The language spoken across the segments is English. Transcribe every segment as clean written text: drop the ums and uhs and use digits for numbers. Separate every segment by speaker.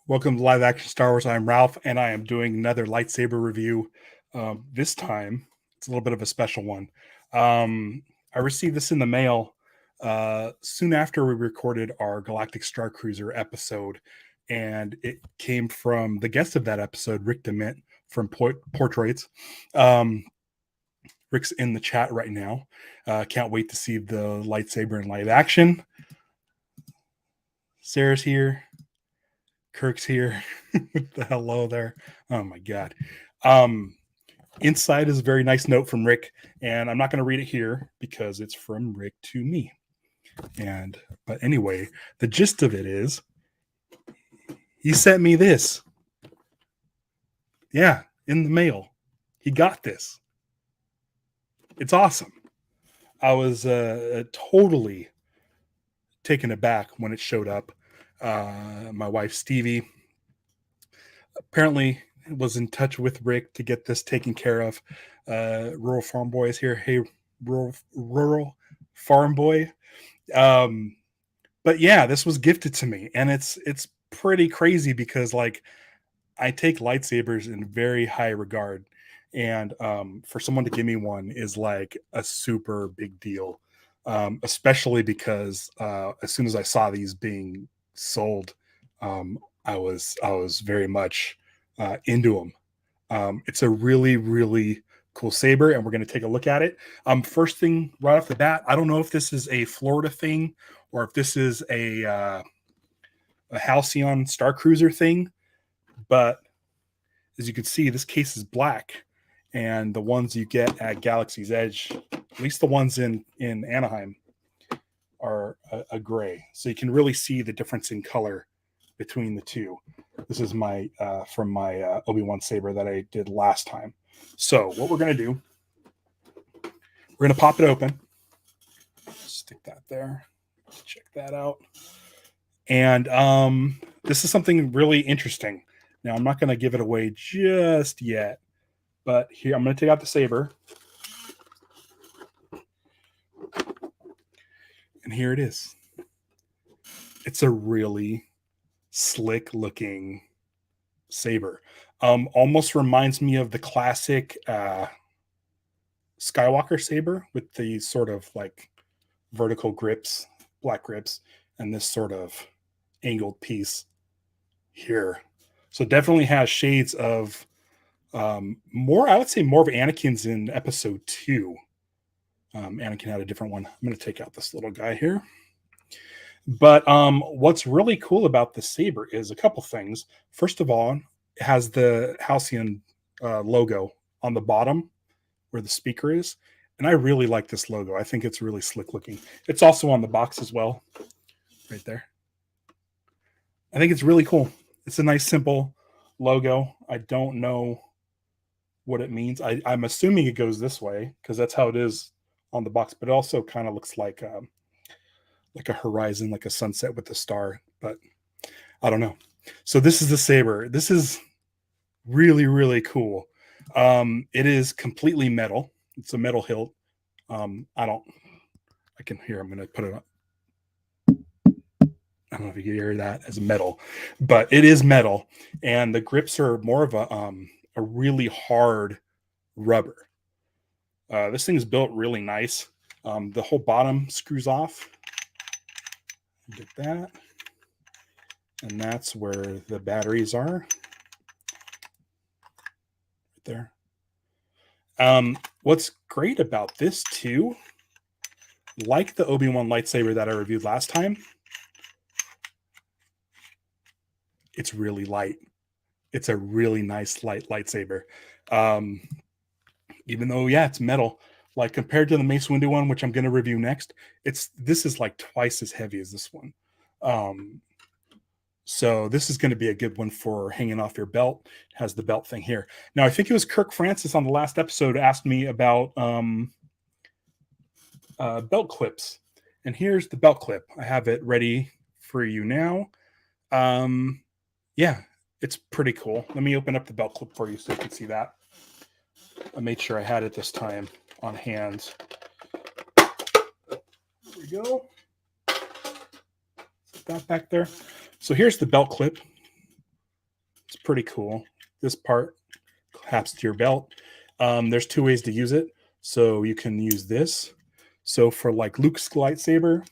Speaker 1: Welcome to Live Action Star Wars. I'm Ralph, and I am doing another lightsaber review. This time, it's a little bit of a special one. I received this in the mail soon after we recorded our Galactic Starcruiser episode, and it came from the guest of that episode, Rick DeMint from Portraits. Rick's in the chat right now. Can't wait to see the lightsaber in live action. Sarah's here. Kirk's here with the hello there. Oh my god. Inside is a very nice note from Rick, and I'm not going to read it here because it's from Rick to me. But anyway, the gist of it is he sent me this. Yeah, in the mail. He got this. It's awesome. I was totally taken aback when it showed up. My wife Stevie apparently was in touch with Rick to get this taken care of. Rural Farm Boy is here. Hey, rural Farm Boy. But yeah, this was gifted to me, and it's pretty crazy because like I take lightsabers in very high regard, and for someone to give me one is like a super big deal. Especially because as soon as I saw these being sold, I was very much into them. It's a really, really cool saber, and we're going to take a look at it. First thing right off the bat, I don't know if this is a Florida thing or if this is a Halcyon Starcruiser thing, but as you can see, this case is black, and the ones you get at Galaxy's Edge, at least the ones in Anaheim, are a gray. So you can really see the difference in color between the two. This is my from my Obi-Wan saber that I did last time. So what we're going to do, we're going to pop it open. Stick that there. Check that out. And this is something really interesting. Now, I'm not going to give it away just yet, but here, I'm going to take out the saber. And here it is. It's a really slick looking saber. Almost reminds me of the classic Skywalker saber with the sort of like vertical grips, black grips, and this sort of angled piece here. So definitely has shades of more, I would say more of Anakin's in episode 2. Anakin had a different one. I'm going to take out this little guy here. But what's really cool about the saber is a couple things. First of all, it has the Halcyon logo on the bottom where the speaker is. And I really like this logo. I think it's really slick looking. It's also on the box as well, right there. I think it's really cool. It's a nice, simple logo. I don't know what it means. I'm assuming it goes this way because that's how it is on the box, but it also kind of looks like a horizon, like a sunset with a star, but I don't know. So this is the saber. This is really, really cool. It is completely metal. It's a metal hilt. I'm going to put it on. I don't know if you can hear that as metal, but it is metal, and the grips are more of a really hard rubber. This thing is built really nice. The whole bottom screws off. Get that. And that's where the batteries are. Right there. What's great about this too, like the Obi-Wan lightsaber that I reviewed last time, it's really light. It's a really nice light lightsaber. Even though, yeah, it's metal, like compared to the Mace Windu one, which I'm going to review next, this is like twice as heavy as this one. So this is going to be a good one for hanging off your belt. It has the belt thing here. Now, I think it was Kirk Francis on the last episode asked me about belt clips. And here's the belt clip. I have it ready for you now. Yeah, it's pretty cool. Let me open up the belt clip for you so you can see that. I made sure I had it this time on hand. There we go. Put that back there. So here's the belt clip. pretty cool. This part clamps to your belt. There's 2 ways to use it. So you can use this. So for like Luke's lightsaber,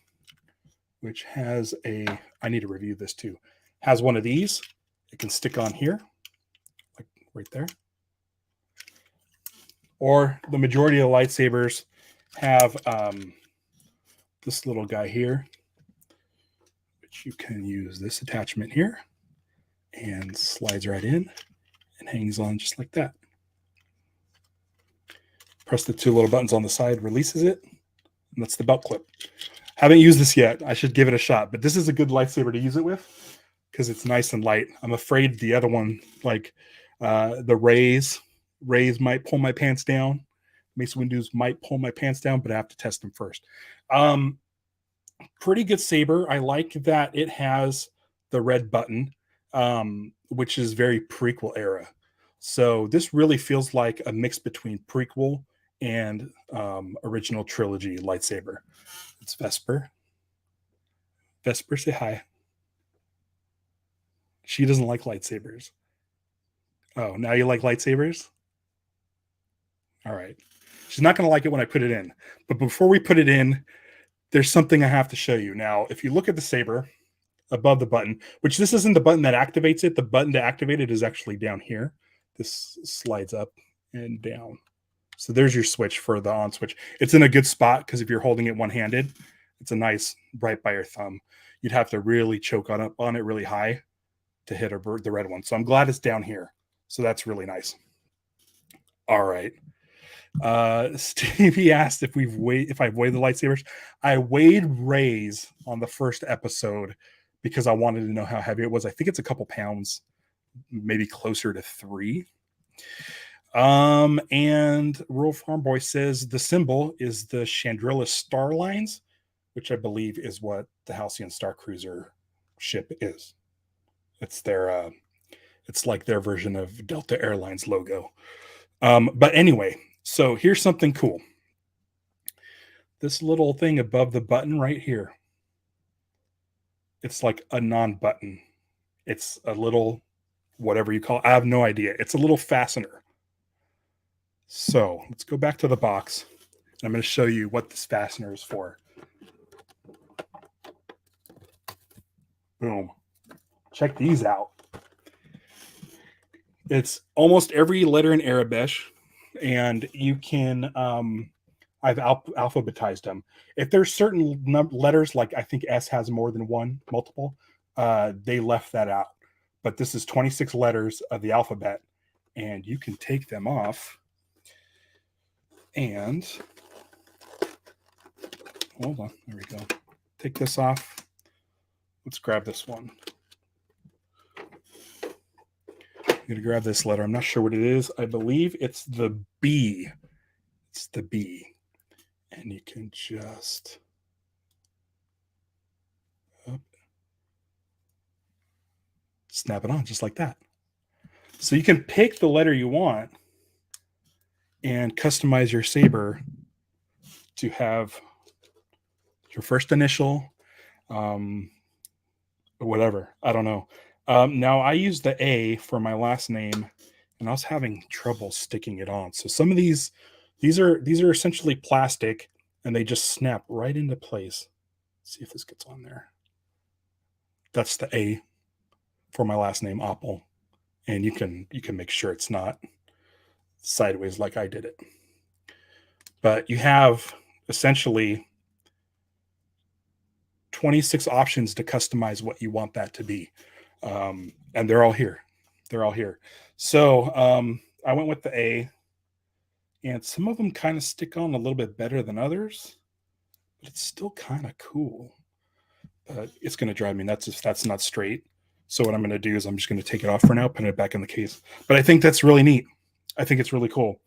Speaker 1: which has I need to review this too, has one of these. It can stick on here, like right there. Or the majority of lightsabers have this little guy here, which you can use this attachment here and slides right in and hangs on just like that. Press the 2 little buttons on the side, releases it, and that's the belt clip. Haven't used this yet. I should give it a shot, but this is a good lightsaber to use it with because it's nice and light. I'm afraid the other one, like the Rays might pull my pants down. Mace Windu's might pull my pants down, but I have to test them first. Pretty good saber. I like that it has the red button, which is very prequel era. So this really feels like a mix between prequel and original trilogy lightsaber. It's Vesper. Vesper, say hi. She doesn't like lightsabers. Oh, now you like lightsabers? All right. She's not going to like it when I put it in. But before we put it in, there's something I have to show you. Now, if you look at the saber above the button, which this isn't the button that activates it. The button to activate it is actually down here. This slides up and down. So there's your switch for the on switch. It's in a good spot because if you're holding it one-handed, it's a nice right by your thumb. You'd have to really choke on it really high to hit the red one. So I'm glad it's down here. So that's really nice. All right. Stevie asked if I've weighed the lightsabers. I weighed Ray's on the first episode because I wanted to know how heavy it was. I think it's a couple pounds, maybe closer to 3. And Rural Farm Boy says the symbol is the Chandrilla star lines, which I believe is what the Halcyon Starcruiser ship is. It's their it's like their version of Delta Airlines logo. But anyway, so here's something cool. This little thing above the button right here. It's like a non-button. It's a little, whatever you call it. I have no idea. It's a little fastener. So let's go back to the box. I'm going to show you what this fastener is for. Boom. Check these out. It's almost every letter in Arabic, and you can, I've alphabetized them. If there's certain letters, like I think S has more than one, multiple, they left that out. But this is 26 letters of the alphabet, and you can take them off. And hold on, there we go. Take this off. Let's grab this one. I'm going to grab this letter. I'm not sure what it is. I believe it's the B. It's the B. And you can just snap it on just like that. So you can pick the letter you want and customize your saber to have your first initial, or whatever. I don't know. Now I use the A for my last name, and I was having trouble sticking it on. So some of these are essentially plastic, and they just snap right into place. Let's see if this gets on there. That's the A for my last name, Opel, and you can make sure it's not sideways like I did it. But you have essentially 26 options to customize what you want that to be. And they're all here. They're all here. So I went with the A, and some of them kind of stick on a little bit better than others, but it's still kind of cool. But it's going to drive me nuts if that's not straight. So what I'm going to do is I'm just going to take it off for now, put it back in the case. But I think that's really neat. I think it's really cool.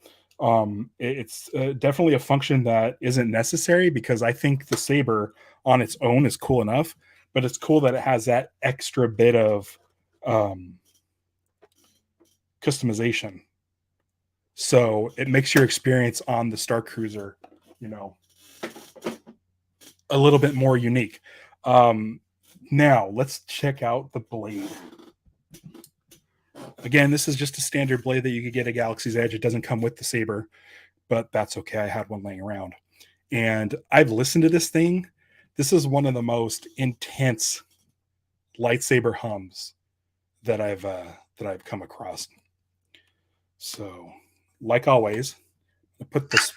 Speaker 1: It's definitely a function that isn't necessary because I think the Saber on its own is cool enough, but it's cool that it has that extra bit of customization. So it makes your experience on the Starcruiser, a little bit more unique. Now let's check out the blade. Again, this is just a standard blade that you could get at Galaxy's Edge. It doesn't come with the Saber, but that's okay. I had one laying around. And I've listened to this thing. This is one of the most intense lightsaber hums that I've come across. So, like always, I put this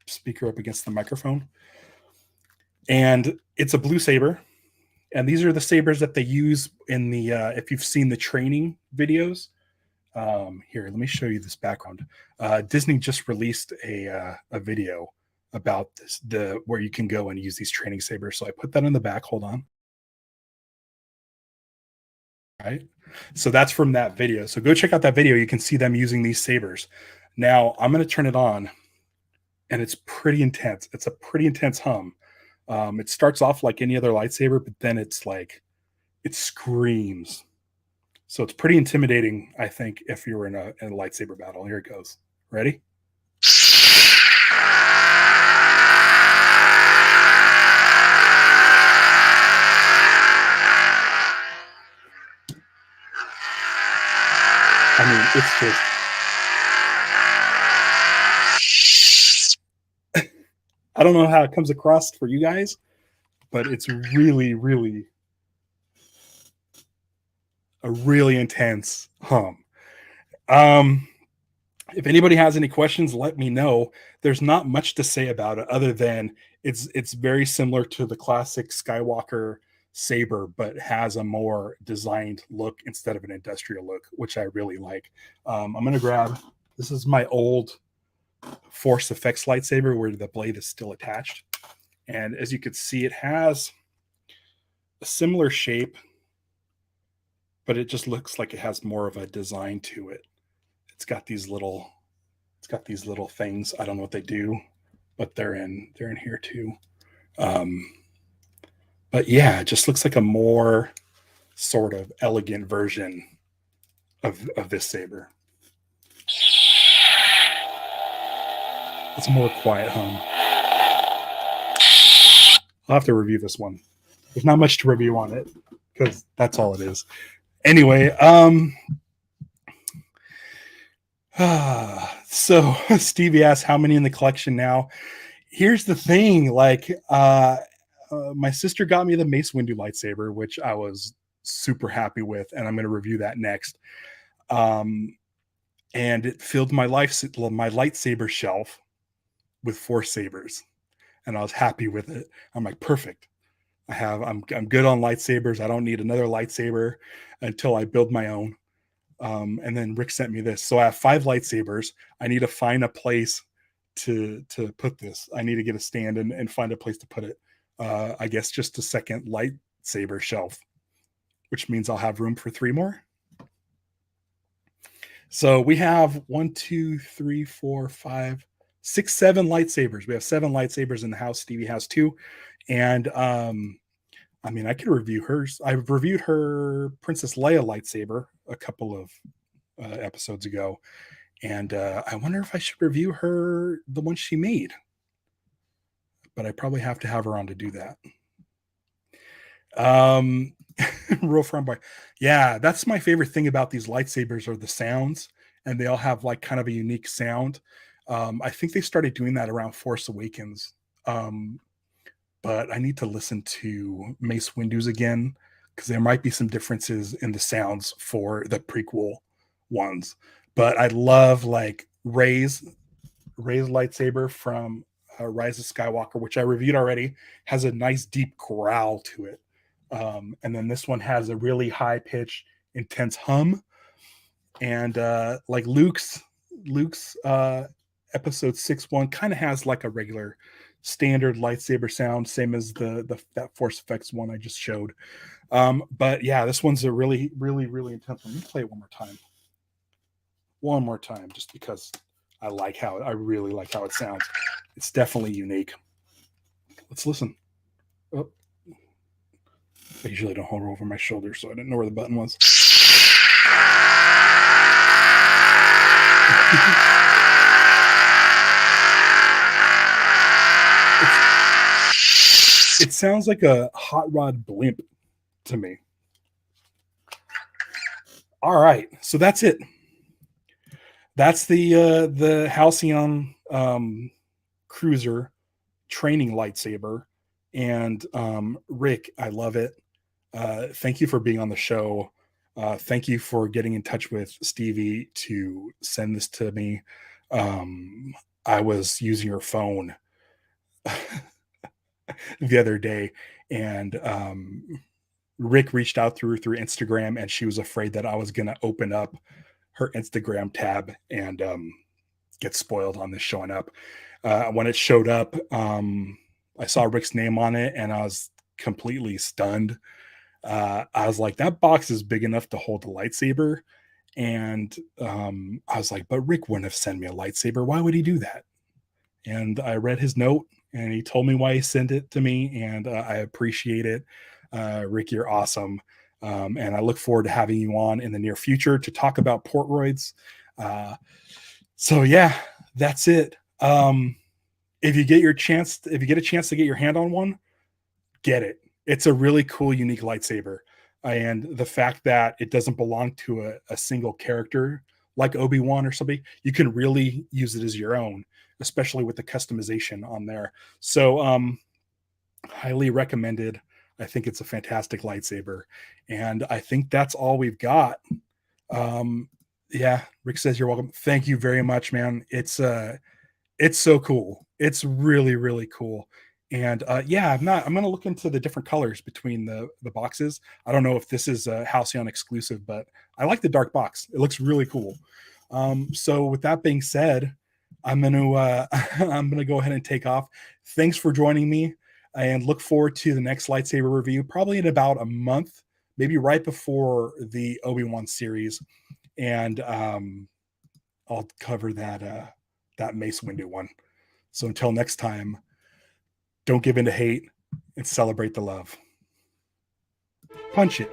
Speaker 1: speaker up against the microphone. And it's a blue saber. And these are the sabers that they use in the if you've seen the training videos. Here, let me show you this background. Disney just released a video about this, where you can go and use these training sabers. So I put that in the back. Hold on. Right. So that's from that video. So go check out that video. You can see them using these sabers. Now I'm going to turn it on, and it's pretty intense. It's a pretty intense hum. It starts off like any other lightsaber, but then it's like it screams. So it's pretty intimidating, I think, if you were in a lightsaber battle. Here it goes. Ready? I mean, it's just... I don't know how it comes across for you guys, but it's really, really a really intense hum. If anybody has any questions, let me know. There's not much to say about it other than it's very similar to the classic Skywalker Saber, but has a more designed look instead of an industrial look, which I really like. I'm going to grab, this is my old Force Effects lightsaber where the blade is still attached. And as you can see, it has a similar shape, but it just looks like it has more of a design to it. It's got these little things. I don't know what they do, but they're in here too. But yeah, it just looks like a more sort of elegant version of this saber. It's more quiet hum. I'll have to review this one. There's not much to review on it because that's all it is. Anyway, so Stevie asked how many in the collection now. Here's the thing, like my sister got me the Mace Windu lightsaber, which I was super happy with, and I'm going to review that next. And it filled my lightsaber shelf with 4 sabers, and I was happy with it. I'm like, perfect. I'm good on lightsabers. I don't need another lightsaber until I build my own. And then Rick sent me this. So I have 5 lightsabers. I need to find a place to put this. I need to get a stand and find a place to put it. I guess just a second lightsaber shelf, which means I'll have room for 3 more. So we have 1, 2, 3, 4, 5, 6, 7 lightsabers. We have 7 lightsabers in the house. Stevie has 2. And I mean, I could review hers. I've reviewed her Princess Leia lightsaber a couple of episodes ago. And I wonder if I should review the one she made. But I probably have to have her on to do that. Real front boy. Yeah, that's my favorite thing about these lightsabers are the sounds. And they all have like kind of a unique sound. I think they started doing that around Force Awakens. But I need to listen to Mace Windu's again because there might be some differences in the sounds for the prequel ones. But I love like Rey's lightsaber from Rise of Skywalker, which I reviewed already, has a nice deep growl to it. And then this one has a really high pitch, intense hum. And like Luke's episode 6-1 kind of has like a regular standard lightsaber sound, same as that Force Effects one I just showed. But yeah, this one's a really, really, really intense one. Let me play it one more time, just because I really like how it sounds. It's definitely unique. Let's listen. Oh. I usually don't hold it over my shoulder, so I didn't know where the button was. It sounds like a hot rod blimp to me. All right, so that's it. That's the Halcyon Cruiser Training Lightsaber. And Rick, I love it. Thank you for being on the show. Thank you for getting in touch with Stevie to send this to me. I was using your phone the other day, and Rick reached out through Instagram, and she was afraid that I was going to open up her Instagram tab and get spoiled on this showing up. When it showed up, I saw Rick's name on it, and I was completely stunned. I was like, that box is big enough to hold a lightsaber. And I was like, but Rick wouldn't have sent me a lightsaber. Why would he do that? And I read his note, and he told me why he sent it to me, and I appreciate it. Rick, you're awesome. And I look forward to having you on in the near future to talk about Portroids. So yeah, that's it. If you get a chance to get your hand on one, get it. It's a really cool, unique lightsaber. And the fact that it doesn't belong to a single character like Obi-Wan or somebody, you can really use it as your own, especially with the customization on there. So highly recommended. I think it's a fantastic lightsaber. And I think that's all we've got. Yeah, Rick says you're welcome. Thank you very much, man. It's so cool. It's really, really cool. And yeah, I'm gonna look into the different colors between the boxes. I don't know if this is a Halcyon exclusive, but I like the dark box. It looks really cool. So with that being said, I'm gonna I'm gonna go ahead and take off. Thanks for joining me, and look forward to the next lightsaber review, probably in about a month, maybe right before the Obi-Wan series. And I'll cover that Mace Windu one. So until next time, don't give in to hate and celebrate the love. Punch it.